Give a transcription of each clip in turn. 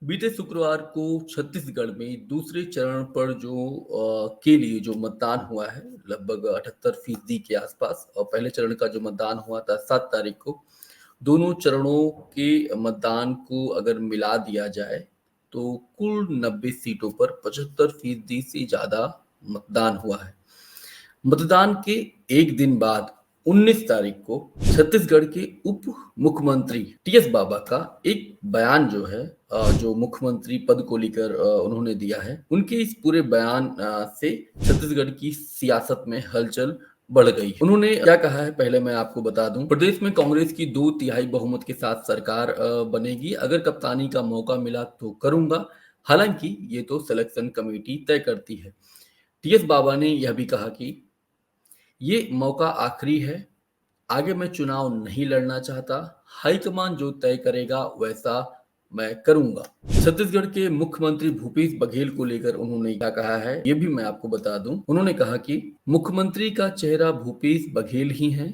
बीते शुक्रवार को छत्तीसगढ़ में दूसरे चरण पर के लिए जो मतदान हुआ है, लगभग 78% के आसपास, और पहले चरण का जो मतदान हुआ था 7 तारीख को, दोनों चरणों के मतदान को अगर मिला दिया जाए तो कुल 90 सीटों पर 75% से ज्यादा मतदान हुआ है। मतदान के एक दिन बाद 19 तारीख को छत्तीसगढ़ के उप मुख्यमंत्री टीएस बाबा का एक बयान जो है, जो मुख्यमंत्री पद को लेकर उन्होंने दिया है, उनके इस पूरे बयान से छत्तीसगढ़ की सियासत में हलचल बढ़ गई है। उन्होंने क्या कहा है पहले मैं आपको बता दूं। प्रदेश में कांग्रेस की 2/3 बहुमत के साथ सरकार बनेगी। अगर कप्तानी का मौका मिला तो करूंगा, हालांकि ये तो सिलेक्शन कमेटी तय करती है। टीएस बाबा ने यह भी कहा कि ये मौका आखिरी है, आगे मैं चुनाव नहीं लड़ना चाहता, हाईकमान जो तय करेगा वैसा मैं करूंगा। छत्तीसगढ़ के मुख्यमंत्री भूपेश बघेल को लेकर उन्होंने क्या कहा है, ये भी मैं आपको बता दूं। उन्होंने कहा कि मुख्यमंत्री का चेहरा भूपेश बघेल ही है,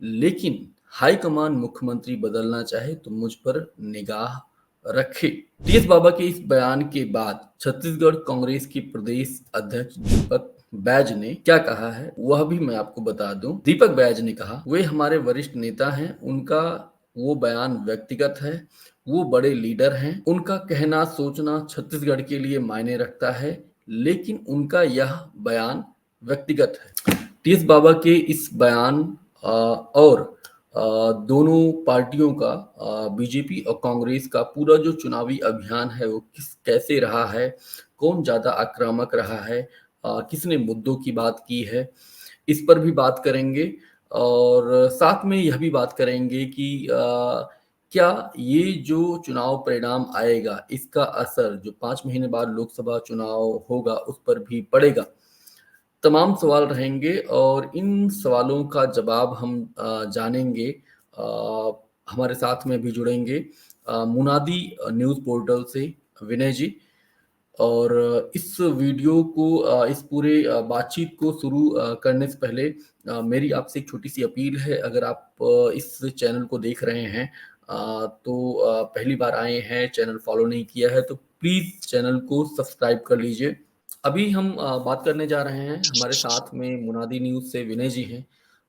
लेकिन हाईकमान मुख्यमंत्री बदलना चाहे तो मुझ पर निगाह रखे। टीएस बाबा के इस बयान के बाद छत्तीसगढ़ कांग्रेस के प्रदेश अध्यक्ष दीपक बैज ने क्या कहा है वह भी मैं आपको बता दूं। दीपक बैज ने कहा, वे हमारे वरिष्ठ नेता हैं, उनका वो बयान व्यक्तिगत है, वो बड़े लीडर हैं, उनका कहना सोचना छत्तीसगढ़ के लिए मायने रखता है, लेकिन उनका यह बयान व्यक्तिगत है। टीएस बाबा के इस बयान और दोनों पार्टियों का, बीजेपी और कांग्रेस का पूरा जो चुनावी अभियान है वो कैसे रहा है, कौन ज्यादा आक्रामक रहा है, किसने मुद्दों की बात की है, इस पर भी बात करेंगे। और साथ में यह भी बात करेंगे कि क्या ये जो चुनाव परिणाम आएगा इसका असर जो 5 महीने बाद लोकसभा चुनाव होगा उस पर भी पड़ेगा। तमाम सवाल रहेंगे और इन सवालों का जवाब हम जानेंगे। हमारे साथ में भी जुड़ेंगे मुनादी न्यूज़ पोर्टल से विनय जी। और इस वीडियो को, इस पूरे बातचीत को शुरू करने से पहले मेरी आपसे एक छोटी सी अपील है। अगर आप इस चैनल को देख रहे हैं तो पहली बार आए हैं, चैनल फॉलो नहीं किया है तो प्लीज़ चैनल को सब्सक्राइब कर लीजिए। अभी हम बात करने जा रहे हैं, हमारे साथ में मुनादी न्यूज़ से विनय जी हैं।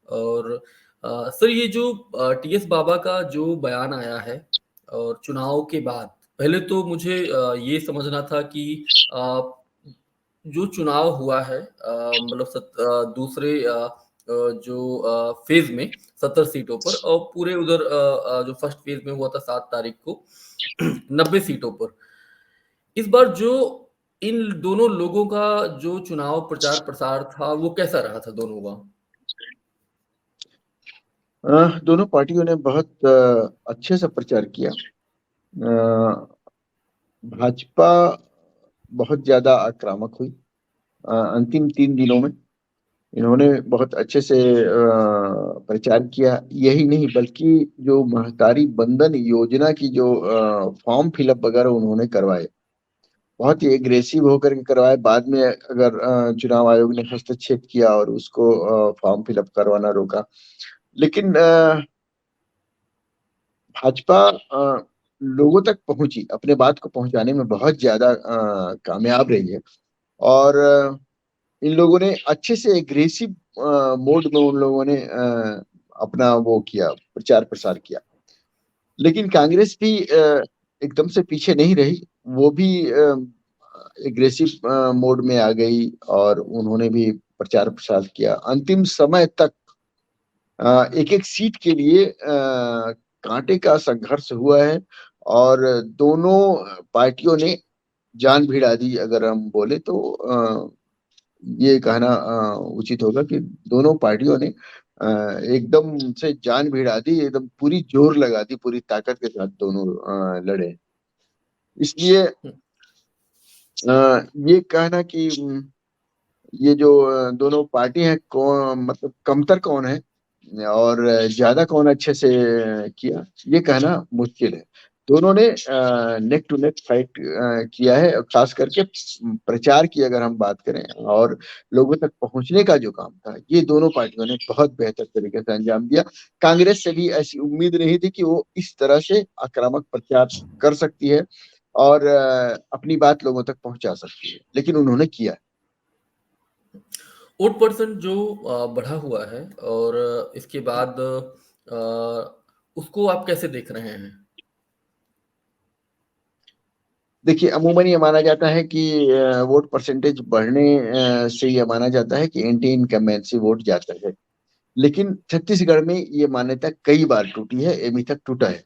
और सर, ये जो टीएस बाबा का जो बयान आया है और चुनाव के बाद, पहले तो मुझे ये समझना था कि जो चुनाव हुआ है, मतलब दूसरे फेज में 70 सीटों पर, और पूरे उधर जो फर्स्ट फेज में हुआ था 7 तारीख को 90 सीटों पर। इस बार जो इन दोनों लोगों का जो चुनाव प्रचार प्रसार था वो कैसा रहा था दोनों का? दोनों पार्टियों ने बहुत अच्छे से प्रचार किया। भाजपा बहुत ज्यादा आक्रामक हुई अंतिम 3 दिनों में। इन्होंने बहुत अच्छे से प्रचार किया। यही नहीं बल्कि जो महतारी बंधन योजना की जो फॉर्म फिलअप वगैरह उन्होंने करवाए, बहुत ही एग्रेसिव होकर के करवाए। बाद में अगर चुनाव आयोग ने हस्तक्षेप किया और उसको फॉर्म फिलअप करवाना रोका, लेकिन भाजपा लोगों तक पहुंची, अपने बात को पहुंचाने में बहुत ज्यादा कामयाब रही है। और इन लोगों ने अच्छे से एग्रेसिव मोड में उन लोगों ने अपना वो किया, प्रचार प्रसार किया। लेकिन कांग्रेस भी एकदम से पीछे नहीं रही, वो भी एग्रेसिव मोड में आ गई और उन्होंने भी प्रचार प्रसार किया। अंतिम समय तक एक एक सीट के लिए कांटे का संघर्ष हुआ है और दोनों पार्टियों ने जान भिड़ा दी। अगर हम बोले तो ये कहना उचित होगा कि दोनों पार्टियों ने एकदम से जान भिड़ा दी, एकदम पूरी जोर लगा दी, पूरी ताकत के साथ दोनों लड़े। इसलिए ये कहना कि ये जो दोनों पार्टी हैं, कौन मतलब कमतर कौन है और ज्यादा कौन अच्छे से किया, ये कहना मुश्किल है। दोनों ने नेक टू नेक फाइट किया है। खास करके प्रचार की अगर हम बात करें और लोगों तक पहुंचने का जो काम था, ये दोनों पार्टियों ने बहुत बेहतर तरीके से अंजाम दिया। कांग्रेस से भी ऐसी उम्मीद नहीं थी कि वो इस तरह से आक्रामक प्रचार कर सकती है और अपनी बात लोगों तक पहुंचा सकती है, लेकिन उन्होंने किया। वोट परसेंट जो बढ़ा हुआ है और इसके बाद उसको आप कैसे देख रहे हैं? देखिए, अमूमन ये माना जाता है कि वोट परसेंटेज बढ़ने से ये माना जाता है कि एंटी इनकम्बेंसी वोट जाता है। लेकिन छत्तीसगढ़ में ये मान्यता कई बार टूटी है, अभी तक टूटा है।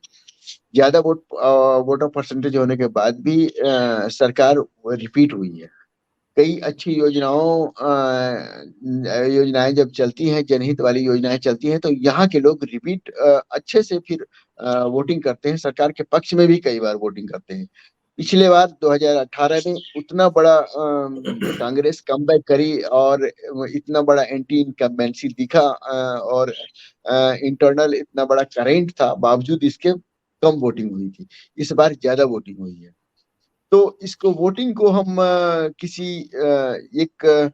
ज्यादा वोट ऑफ परसेंटेज होने के बाद भी सरकार रिपीट हुई है। कई अच्छी योजनाएं जब चलती हैं, जनहित वाली योजनाएं चलती हैं, तो यहाँ के लोग रिपीट अच्छे से फिर वोटिंग करते हैं, सरकार के पक्ष में भी कई बार वोटिंग करते हैं। पिछले बार 2018 में उतना बड़ा कांग्रेस कमबैक करी और इतना बड़ा एंटी इनकम्बेंसी दिखा, और इंटरनल इतना बड़ा करेंट था, बावजूद इसके कम वोटिंग हुई थी। इस बार ज्यादा वोटिंग हुई है। तो इसको वोटिंग को हम किसी एक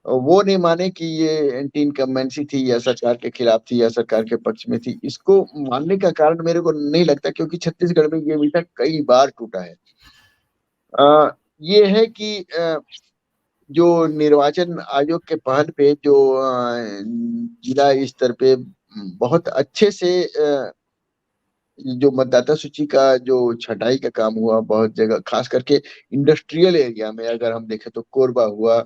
वो नहीं माने कि ये एंटी इनकम्बेंसी थी या सरकार के खिलाफ थी या सरकार के पक्ष में थी। इसको मानने का कारण मेरे को नहीं लगता, क्योंकि छत्तीसगढ़ में ये अभी तक कई बार टूटा है। ये है कि जो निर्वाचन आयोग के पहल पे जो जिला स्तर पे बहुत अच्छे से जो मतदाता सूची का जो छटाई का काम हुआ, बहुत जगह खास करके इंडस्ट्रियल एरिया में अगर हम देखें तो कोरबा हुआ,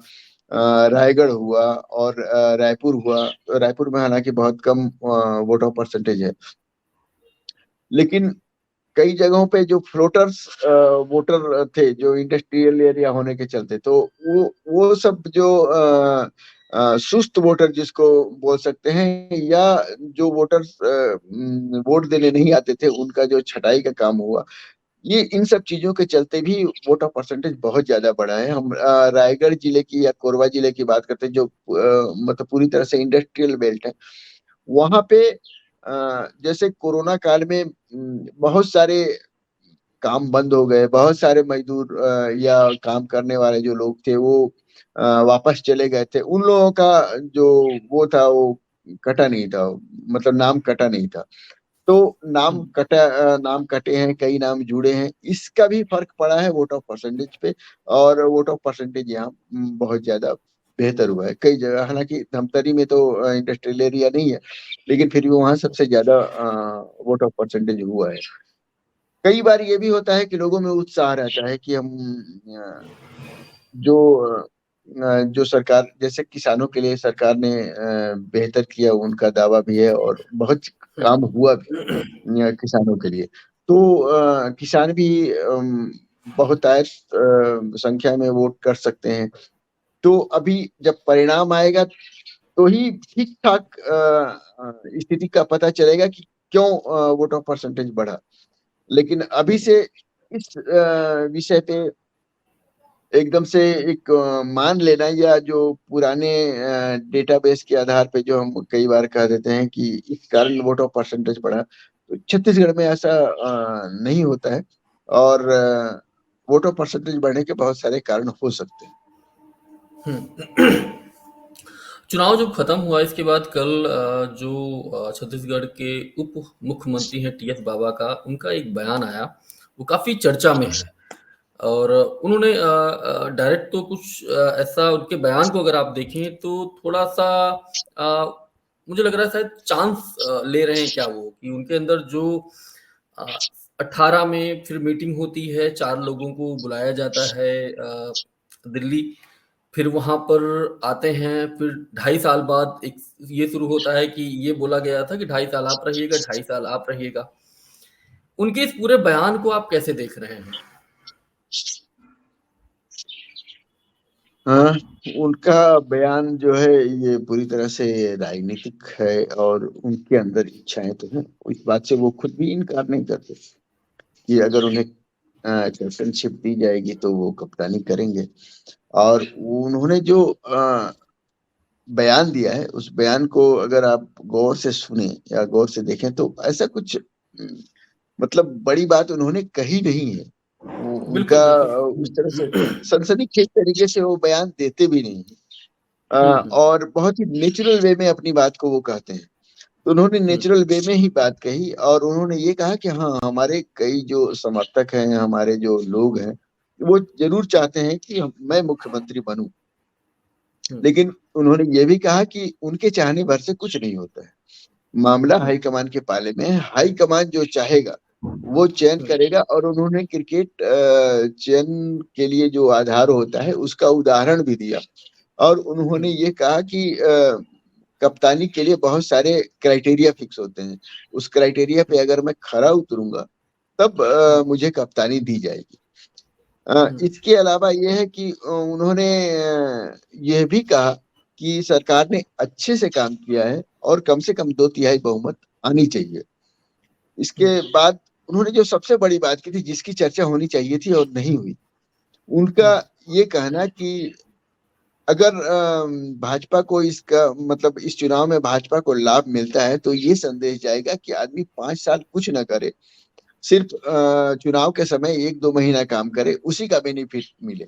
रायगढ़ हुआ और रायपुर हुआ। तो रायपुर में हालांकि बहुत कम वोट ऑफ परसेंटेज है, लेकिन कई जगहों पे जो फ्लोटर्स वोटर थे, जो इंडस्ट्रियल एरिया होने के चलते, तो वो सब जो सुस्त वोटर जिसको बोल सकते हैं, या जो वोटर्स वोट देने नहीं आते थे, उनका जो छटाई का काम हुआ, ये इन सब चीजों के चलते भी वोट ऑफ परसेंटेज बहुत ज्यादा बढ़ा है। हम रायगढ़ जिले की या कोरबा जिले की बात करते हैं, जो मतलब पूरी तरह से इंडस्ट्रियल बेल्ट है। वहां पे जैसे कोरोना काल में बहुत सारे काम बंद हो गए, बहुत सारे मजदूर या काम करने वाले जो लोग थे वो वापस चले गए थे। उन लोगों का जो वो था वो कटा नहीं था, मतलब नाम कटा नहीं था। तो नाम कटे हैं, कई नाम जुड़े हैं, इसका भी फर्क पड़ा है वोट ऑफ परसेंटेज पे। और वोट ऑफ परसेंटेज यहाँ बहुत ज्यादा बेहतर हुआ है कई जगह। हालांकि धमतरी में तो इंडस्ट्रियल एरिया नहीं है, लेकिन फिर भी वहां सबसे ज्यादा वोट ऑफ परसेंटेज हुआ है। कई बार ये भी होता है कि लोगों में उत्साह रहता है कि हम जो जो सरकार, जैसे किसानों के लिए सरकार ने बेहतर किया, उनका दावा भी है और बहुत काम हुआ भी किसानों के लिए। तो किसान भी बहुतायत संख्या में वोट कर सकते हैं। तो अभी जब परिणाम आएगा तो ही ठीक ठाक स्थिति का पता चलेगा कि क्यों वोट ऑफ परसेंटेज बढ़ा। लेकिन अभी से इस विषय पे एकदम से एक मान लेना, या जो पुराने डेटाबेस के आधार पे जो हम कई बार कह देते हैं कि इस कारण वोट ऑफ परसेंटेज बढ़ा, तो छत्तीसगढ़ में ऐसा नहीं होता है। और वोट ऑफ परसेंटेज बढ़ने के बहुत सारे कारण हो सकते हैं। चुनाव जब खत्म हुआ इसके बाद कल जो छत्तीसगढ़ के उप मुख्यमंत्री हैं टीएस बाबा का उनका एक बयान आया, वो काफी चर्चा में है। और उन्होंने डायरेक्ट तो कुछ ऐसा उनके बयान को अगर आप देखें तो थोड़ा सा अ, मुझे लग रहा है शायद चांस ले रहे हैं क्या वो, कि उनके अंदर जो 18 में फिर मीटिंग होती है, 4 लोगों को बुलाया जाता है दिल्ली, फिर वहाँ पर आते हैं, फिर 2.5 साल बाद एक ये शुरू होता है कि ये बोला गया था कि 2.5 साल आप रहिएगा, 2.5 साल आप रहिएगा। उनके इस पूरे बयान को आप कैसे देख रहे हैं? हाँ, उनका बयान जो है ये पूरी तरह से राजनीतिक है, और उनके अंदर इच्छाएं तो हैं, इस बात से वो खुद भी इनकार नहीं करते कि अगर उन्हें कैप्टनशिप दी जाएगी तो वो कप्तानी करेंगे। और उन्होंने जो बयान दिया है, उस बयान को अगर आप गौर से सुने या गौर से देखें, तो ऐसा कुछ मतलब बड़ी बात उन्होंने कही नहीं है। उनका बिल्कुल, बिल्कुल। उस तरह से सनसनीखेज तरीके से वो बयान देते भी नहीं है। हुँ, हुँ। और बहुत ही नेचुरल वे में अपनी बात को वो कहते हैं। तो उन्होंने नेचुरल वे में ही बात कही और उन्होंने ये कहा कि हाँ, हमारे कई जो समर्थक हैं, हमारे जो लोग हैं, वो जरूर चाहते हैं कि मैं मुख्यमंत्री बनूं। लेकिन उन्होंने ये भी कहा कि उनके चाहने भर से कुछ नहीं होता है। मामला हाईकमान के पाले में है। हाईकमान जो चाहेगा वो चयन करेगा और उन्होंने क्रिकेट चयन के लिए जो आधार होता है उसका उदाहरण भी दिया और उन्होंने ये कहा कि कप्तानी के लिए बहुत सारे क्राइटेरिया फिक्स होते हैं। उस क्राइटेरिया पे अगर मैं खरा उतरूंगा तब मुझे कप्तानी दी जाएगी। इसके अलावा ये है कि उन्होंने यह भी कहा कि सरकार ने अच्छे से काम किया है और कम से कम 2/3 बहुमत आनी चाहिए। इसके बाद उन्होंने जो सबसे बड़ी बात की थी, जिसकी चर्चा होनी चाहिए थी और नहीं हुई, उनका ये कहना कि अगर भाजपा को इसका मतलब इस चुनाव में भाजपा को लाभ मिलता है तो ये संदेश जाएगा कि आदमी 5 साल कुछ ना करे, सिर्फ चुनाव के समय 1-2 महीना काम करे, उसी का बेनिफिट मिले।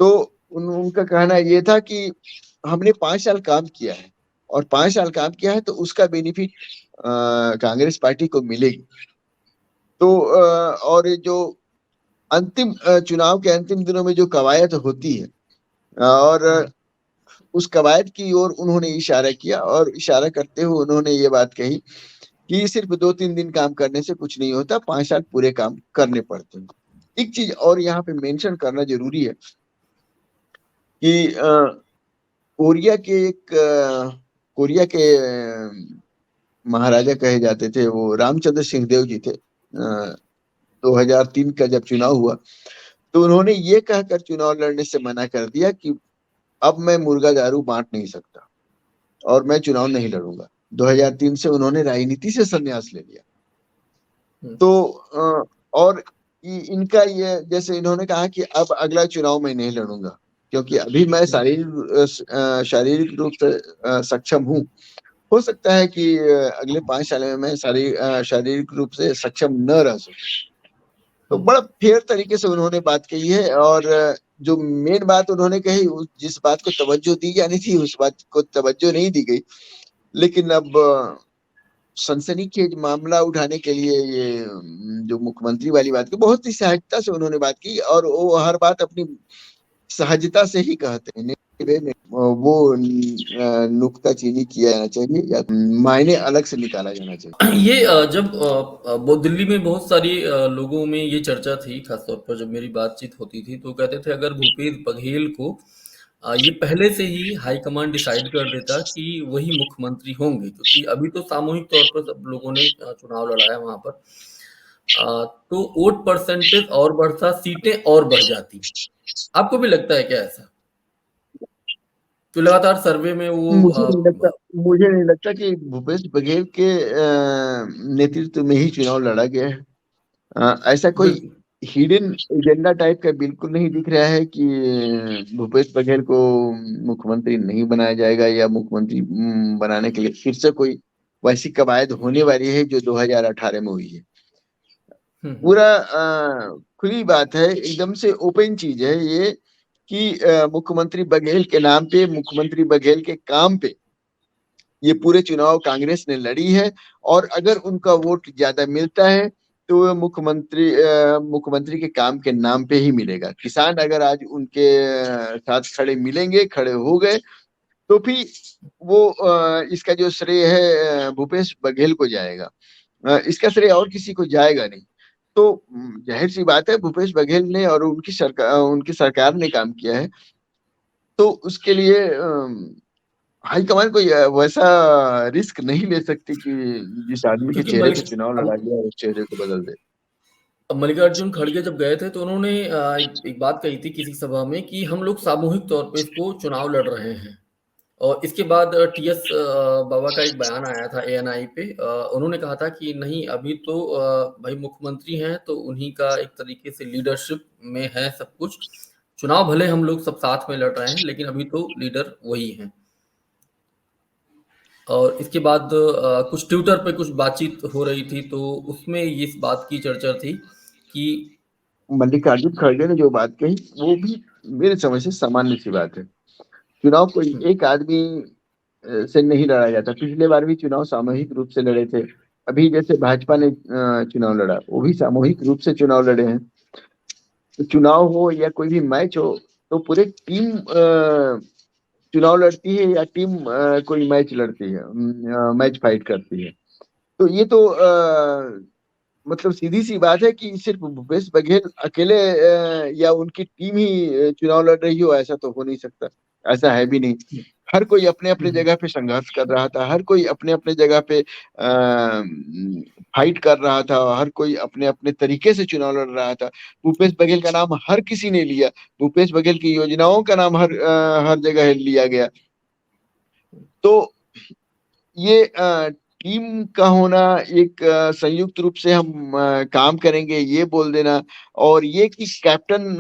तो उनका कहना ये था कि हमने 5 साल काम किया है और 5 साल काम किया है तो उसका बेनिफिट कांग्रेस पार्टी को मिलेगी। तो और जो अंतिम चुनाव के अंतिम दिनों में जो कवायद होती है और उस कवायद की ओर उन्होंने इशारा किया और इशारा करते हुए उन्होंने ये बात कही कि सिर्फ 2-3 दिन काम करने से कुछ नहीं होता, 5 साल पूरे काम करने पड़ते हैं। एक चीज और यहाँ पे मेंशन करना जरूरी है कि कोरिया के महाराजा कहे जाते थे, वो रामचंद्र सिंहदेव जी थे। 2003 का जब चुनाव हुआ तो उन्होंने ये कहकर चुनाव लड़ने से मना कर दिया कि अब मैं मुर्गा दारू बांट नहीं सकता और मैं चुनाव नहीं लड़ूंगा। 2003 से उन्होंने राजनीति से संन्यास ले लिया। तो और इनका ये, जैसे इन्होंने कहा कि अब अगला चुनाव मैं नहीं लड़ूंगा क्योंकि अभी मैं शारीरिक रूप से सक्षम हूँ। हो सकता है कि अगले 5 साल में मैं शारीरिक रूप से सक्षम न रह सकूं। तो बड़ा फेयर तरीके से उन्होंने बात कही है और जो मेन बात उन्होंने कही, जिस बात को तवज्जो दी जानी थी उस बात को तवज्जो नहीं दी गई। लेकिन अब सनसनीखेज मामला उठाने के लिए ये जो मुख्यमंत्री वाली बात की, बहुत ही सहजता से उन्होंने बात की और वो हर बात अपनी सहजता से ही कहते हैं। वो नुक्ताचीनी किया जाना चाहिए या मायने अलग से निकाला जाना चाहिए। ये जब वो दिल्ली में बहुत सारी लोगों में ये चर्चा थी, खासतौर पर जब मेरी बातचीत होती थी तो कहते थे अगर भूपेश बघेल को ये पहले से ही हाईकमान डिसाइड कर देता कि वही मुख्यमंत्री होंगे, क्योंकि अभी तो सामूहिक तौर पर सब लोगों ने चुनाव लड़ा है वहां पर, तो वोट परसेंटेज और बढ़ता, सीटें और बढ़ जाती। आपको भी लगता है क्या ऐसा? तो लगातार सर्वे में वो मुझे नहीं लगता कि भूपेश बघेल के नेतृत्व में ही चुनाव लड़ा गया है। ऐसा कोई हिडन एजेंडा टाइप का बिल्कुल नहीं दिख रहा है कि भूपेश बघेल को मुख्यमंत्री नहीं बनाया जाएगा या मुख्यमंत्री बनाने के लिए फिर से कोई वैसी कवायद होने वाली है जो 2018 में हुई है। पूरा खुली बात है, एकदम से ओपन चीज है ये कि मुख्यमंत्री बघेल के नाम पे, मुख्यमंत्री बघेल के काम पे ये पूरे चुनाव कांग्रेस ने लड़ी है और अगर उनका वोट ज्यादा मिलता है तो वो मुख्यमंत्री के काम के नाम पे ही मिलेगा। किसान अगर आज उनके साथ खड़े हो गए तो फिर वो इसका जो श्रेय है भूपेश बघेल को जाएगा, इसका श्रेय और किसी को जाएगा नहीं। तो जाहिर सी बात है भूपेश बघेल ने और उनकी सरकार ने काम किया है, तो उसके लिए हाईकमान कोई वैसा रिस्क नहीं ले सकती कि जिस आदमी के क्योंकि चेहरे पे चुनाव लड़ा गया उस चेहरे को बदल दे। मल्लिकार्जुन खड़गे जब गए थे तो उन्होंने एक बात कही थी किसी सभा में कि हम लोग सामूहिक तौर पे इसको चुनाव लड़ रहे हैं। और इसके बाद टीएस बाबा का एक बयान आया था एएनआई पे, उन्होंने कहा था कि नहीं अभी तो भाई मुख्यमंत्री हैं तो उन्हीं का एक तरीके से लीडरशिप में है सब कुछ, चुनाव भले हम लोग सब साथ में लड़ रहे हैं लेकिन अभी तो लीडर वही हैं। और इसके बाद कुछ ट्विटर पे कुछ बातचीत हो रही थी तो उसमें इस बात की चर्चा थी कि मल्लिकार्जुन खड़गे ने जो बात कही वो भी मेरे समझ से सामान्य सी बात है। चुनाव कोई एक आदमी से नहीं लड़ा जाता। पिछले बार भी चुनाव सामूहिक रूप से लड़े थे। अभी जैसे भाजपा ने चुनाव लड़ा, वो भी सामूहिक रूप से चुनाव लड़े हैं। तो चुनाव हो या कोई भी मैच हो, तो पूरे टीम चुनाव लड़ती है या टीम कोई मैच लड़ती है, मैच फाइट करती है। तो ये तो मतलब सीधी सी बात है कि सिर्फ भूपेश बघेल अकेले या उनकी टीम ही चुनाव लड़ रही हो, ऐसा तो हो नहीं सकता। ऐसा है भी नहीं। हर कोई अपने अपने हम्म, जगह पे संघर्ष कर रहा था, हर कोई अपने अपने जगह पे फाइट कर रहा था, हर कोई अपने अपने तरीके से चुनाव लड़ रहा था। भूपेश बघेल का नाम हर किसी ने लिया, भूपेश बघेल की योजनाओं का नाम हर जगह लिया गया। तो ये टीम का होना, एक संयुक्त रूप से हम काम करेंगे ये बोल देना, और ये कि कैप्टन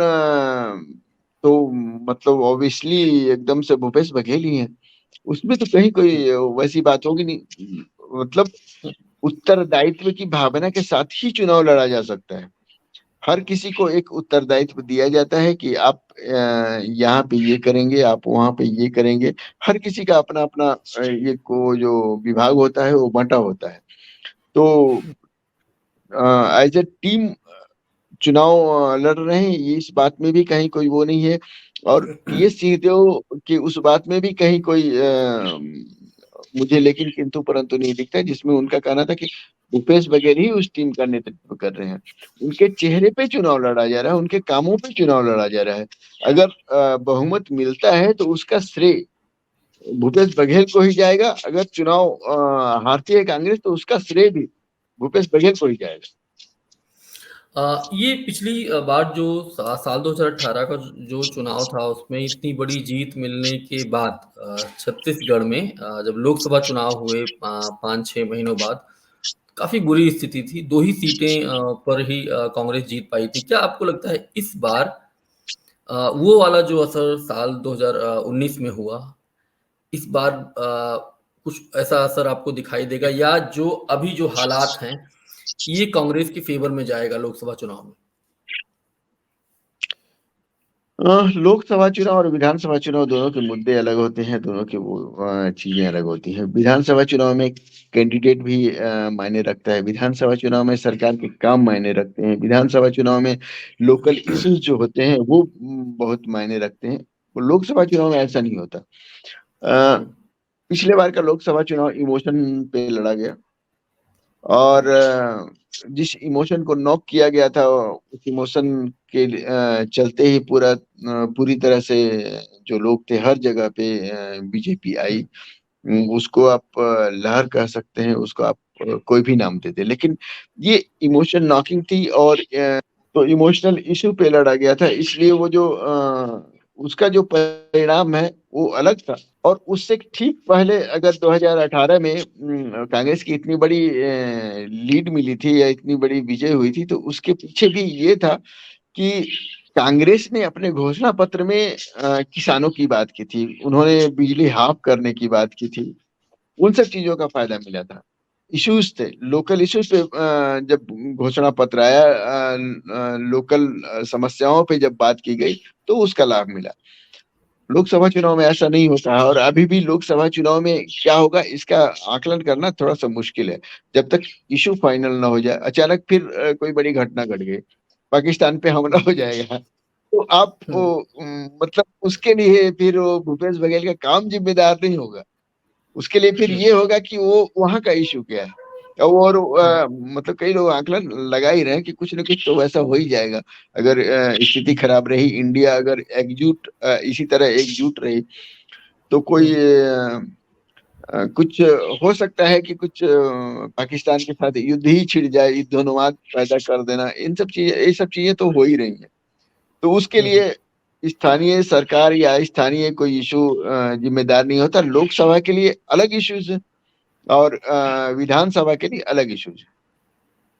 तो मतलब ऑब्वियसली एकदम से भूपेश बघेल ही है, उसमें तो कहीं कोई वैसी बात होगी नहीं। मतलब उत्तरदायित्व की भावना के साथ ही चुनाव लड़ा जा सकता है। हर किसी को एक उत्तरदायित्व दिया जाता है कि आप यहाँ पे ये करेंगे, आप वहां पे ये करेंगे। हर किसी का अपना अपना ये को जो विभाग होता है वो बंटा होता है। तो एज ए टीम चुनाव लड़ रहे हैं, ये इस बात में भी कहीं कोई वो नहीं है। और टीएस सिंहदेव की उस बात में भी कहीं कोई मुझे लेकिन किंतु परंतु नहीं दिखता है, जिसमें उनका कहना था कि भूपेश बघेल ही उस टीम का नेतृत्व कर रहे हैं। उनके चेहरे पे चुनाव लड़ा जा रहा है, उनके कामों पे चुनाव लड़ा जा रहा है। अगर बहुमत मिलता है तो उसका श्रेय भूपेश बघेल को ही जाएगा। अगर चुनाव हारती है कांग्रेस तो उसका श्रेय भी भूपेश बघेल को ही जाएगा। ये पिछली बार जो साल 2018 का जो चुनाव था उसमें इतनी बड़ी जीत मिलने के बाद छत्तीसगढ़ में जब लोकसभा चुनाव हुए 5-6 महीनों बाद काफी बुरी स्थिति थी। 2 ही सीटें पर ही कांग्रेस जीत पाई थी। क्या आपको लगता है इस बार वो वाला जो असर साल 2019 में हुआ, इस बार कुछ ऐसा असर आपको दिखाई देगा या जो अभी जो हालात हैं, ये कांग्रेस के फेवर में जाएगा लोकसभा चुनाव में? लोकसभा चुनाव और विधानसभा चुनाव दोनों के मुद्दे अलग होते हैं, दोनों की वो चीजें अलग होती हैं। विधानसभा चुनाव में कैंडिडेट भी मायने रखता है, विधानसभा चुनाव में सरकार के काम मायने रखते हैं, विधानसभा चुनाव में लोकल इश्यूज जो होते हैं वो बहुत मायने रखते हैं। वो लोकसभा चुनाव में ऐसा नहीं होता। अ, हुँ, पिछले बार का लोकसभा चुनाव इमोशन पे लड़ा गया, और हुँ, जिस इमोशन को नॉक किया गया था उस इमोशन के चलते ही पूरी तरह से जो लोग थे हर जगह पे बीजेपी हुँ, आई। उसको आप लहर कह सकते हैं, उसको आप कोई भी नाम दे दे, लेकिन ये इमोशन नॉकिंग थी। और तो इमोशनल इशू पे लड़ा गया था, इसलिए वो जो उसका जो परिणाम है वो अलग था। और उससे ठीक पहले अगर 2018 में कांग्रेस की इतनी बड़ी लीड मिली थी या इतनी बड़ी विजय हुई थी, तो उसके पीछे भी ये था कि कांग्रेस ने अपने घोषणा पत्र में किसानों की बात की थी, उन्होंने बिजली हाफ करने की बात की थी। उन सब चीजों का फायदा मिला था। इश्यूज थे, लोकल इश्यूज पे जब घोषणा पत्र आया, लोकल समस्याओं पे जब बात की गई तो उसका लाभ मिला। लोकसभा चुनाव में ऐसा नहीं होता है, और अभी भी लोकसभा चुनाव में क्या होगा इसका आकलन करना थोड़ा सा मुश्किल है। जब तक इशू फाइनल ना हो जाए, अचानक फिर कोई बड़ी घटना घट गई, पाकिस्तान पे हमला हुँ, हो जाएगा, तो आप हुँ, मतलब उसके लिए फिर वो भूपेश बघेल का काम जिम्मेदार नहीं होगा। उसके लिए फिर हुँ, ये होगा कि वो वहां का इशू क्या है। और हुँ, मतलब कई लोग आकलन लगा ही रहे हैं कि कुछ ना कुछ तो वैसा हो ही जाएगा। अगर स्थिति खराब रही, इंडिया अगर एकजुट इसी तरह एकजुट रही, तो हुँ, कोई कुछ हो सकता है कि कुछ पाकिस्तान के साथ युद्ध ही छिड़ जाए, युद्धोन्माद पैदा कर देना, इन सब चीजें ये सब चीजें तो हो ही रही हैं। तो उसके हुँ, लिए स्थानीय सरकार या स्थानीय कोई इशू जिम्मेदार नहीं होता। लोकसभा के लिए अलग इश्यूज है और विधानसभा के लिए अलग इश्यूज है।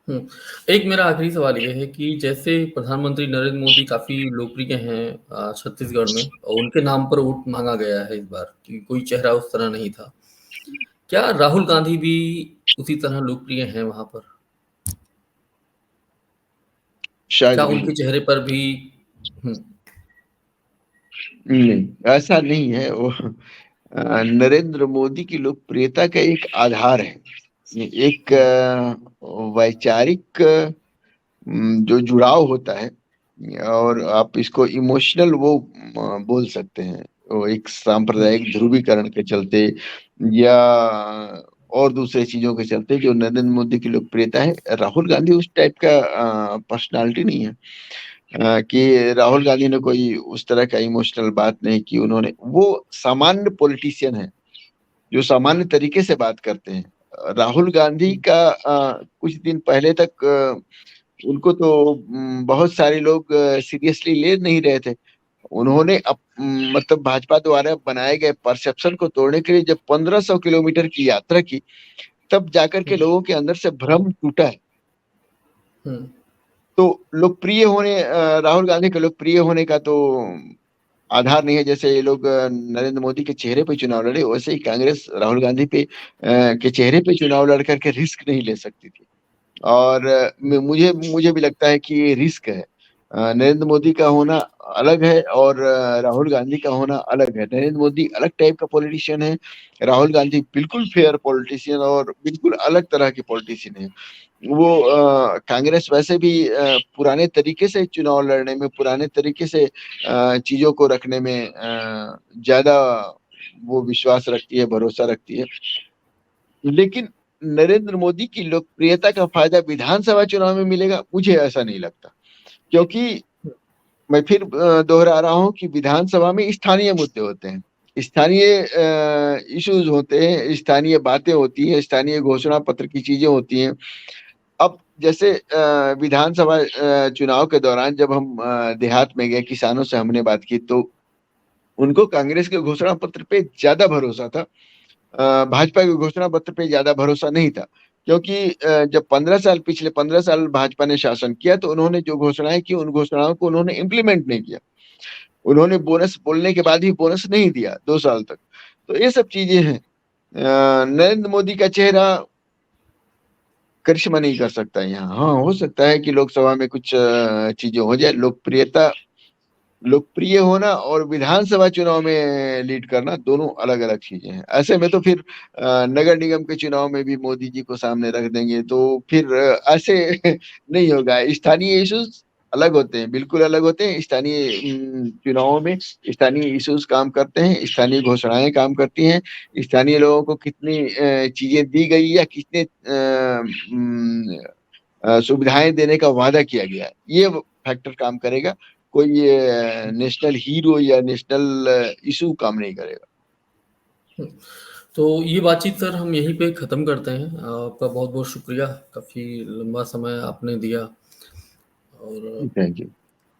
हुँ। एक मेरा आखिरी सवाल ये है कि जैसे प्रधानमंत्री नरेंद्र मोदी काफ़ी लोकप्रिय हैं छत्तीसगढ़ में और उनके नाम पर वोट माँगा गया है इस बार, क्योंकि कोई चेहरा उस तरह नहीं था। क्या राहुल गांधी भी उसी तरह लोकप्रिय हैं वहाँ पर? शायद क्या भी उनके नहीं। चेहरे पर भी हुँ, नहीं, ऐसा नहीं है वो। नरेंद्र मोदी की लोकप्रियता का एक आधार है, एक वैचारिक जो जुड़ाव होता है, और आप इसको इमोशनल वो बोल सकते हैं, वो एक सांप्रदायिक ध्रुवीकरण के चलते या और दूसरे चीजों के चलते जो नरेंद्र मोदी की लोकप्रियता है। राहुल गांधी उस टाइप का पर्सनालिटी नहीं है, कि राहुल गांधी ने कोई उस तरह का इमोशनल बात नहीं की उन्होंने। वो सामान्य पॉलिटिशियन है जो सामान्य तरीके से बात करते हैं। राहुल गांधी का कुछ दिन पहले तक उनको तो बहुत सारे लोग सीरियसली ले नहीं रहे थे। उन्होंने मतलब भाजपा द्वारा बनाए गए परसेप्शन को तोड़ने के लिए जब 1500 किलोमीटर की यात्रा की, तब जाकर के लोगों के अंदर से भ्रम टूटा है। तो लोकप्रिय होने राहुल गांधी के लोकप्रिय होने का तो आधार नहीं है। जैसे ये लोग नरेंद्र मोदी के चेहरे पे चुनाव लड़े, वैसे ही कांग्रेस राहुल गांधी पे के चेहरे पे चुनाव लड़ करके रिस्क नहीं ले सकती थी। और मुझे मुझे भी लगता है कि ये रिस्क है। नरेंद्र मोदी का होना अलग है और राहुल गांधी का होना अलग है। नरेंद्र मोदी अलग टाइप का पॉलिटिशियन है, राहुल गांधी बिल्कुल फेयर पॉलिटिशियन और बिल्कुल अलग तरह के पॉलिटिशियन है। वो कांग्रेस वैसे भी पुराने तरीके से चुनाव लड़ने में, पुराने तरीके से चीजों को रखने में ज्यादा वो विश्वास रखती है, भरोसा रखती है। लेकिन नरेंद्र मोदी की लोकप्रियता का फायदा विधानसभा चुनाव में मिलेगा, मुझे ऐसा नहीं लगता। क्योंकि मैं फिर दोहरा रहा हूं कि विधानसभा में स्थानीय मुद्दे होते हैं, स्थानीय इश्यूज होते हैं, स्थानीय बातें होती है, स्थानीय घोषणा पत्र की चीजें होती हैं। अब जैसे विधानसभा चुनाव के दौरान जब हम देहात में गए, किसानों से हमने बात की, तो उनको कांग्रेस के घोषणा पत्र पे ज्यादा भरोसा था, भाजपा के घोषणा पत्र पे ज्यादा भरोसा नहीं था। क्योंकि जब 15 साल, पिछले 15 साल भाजपा ने शासन किया, तो उन्होंने जो घोषणाएं की उन घोषणाओं को उन्होंने इम्प्लीमेंट नहीं किया। उन्होंने बोनस बोलने के बाद भी बोनस नहीं दिया 2 साल तक। तो ये सब चीजें हैं। नरेंद्र मोदी का चेहरा करिश्मा नहीं कर सकता यहाँ। हाँ, हो सकता है कि लोकसभा में कुछ चीजें हो जाए। लोकप्रियता, लोकप्रिय होना और विधानसभा चुनाव में लीड करना दोनों अलग अलग चीजें हैं। ऐसे में तो फिर नगर निगम के चुनाव में भी मोदी जी को सामने रख देंगे, तो फिर ऐसे नहीं होगा। स्थानीय इश्यूज अलग होते हैं, बिल्कुल अलग होते हैं। स्थानीय चुनावों में स्थानीय इश्यूज काम करते हैं, स्थानीय घोषणाएं काम करती हैं, स्थानीय लोगों को कितनी चीजें दी गई या कितने सुविधाएं देने का वादा किया गया है, ये फैक्टर काम करेगा। कोई नेशनल हीरो या नेशनल इशू काम नहीं करेगा। तो ये बातचीत सर हम यहीं पे ख़त्म करते हैं। आपका बहुत बहुत शुक्रिया, काफ़ी लंबा समय आपने दिया। और थैंक यू।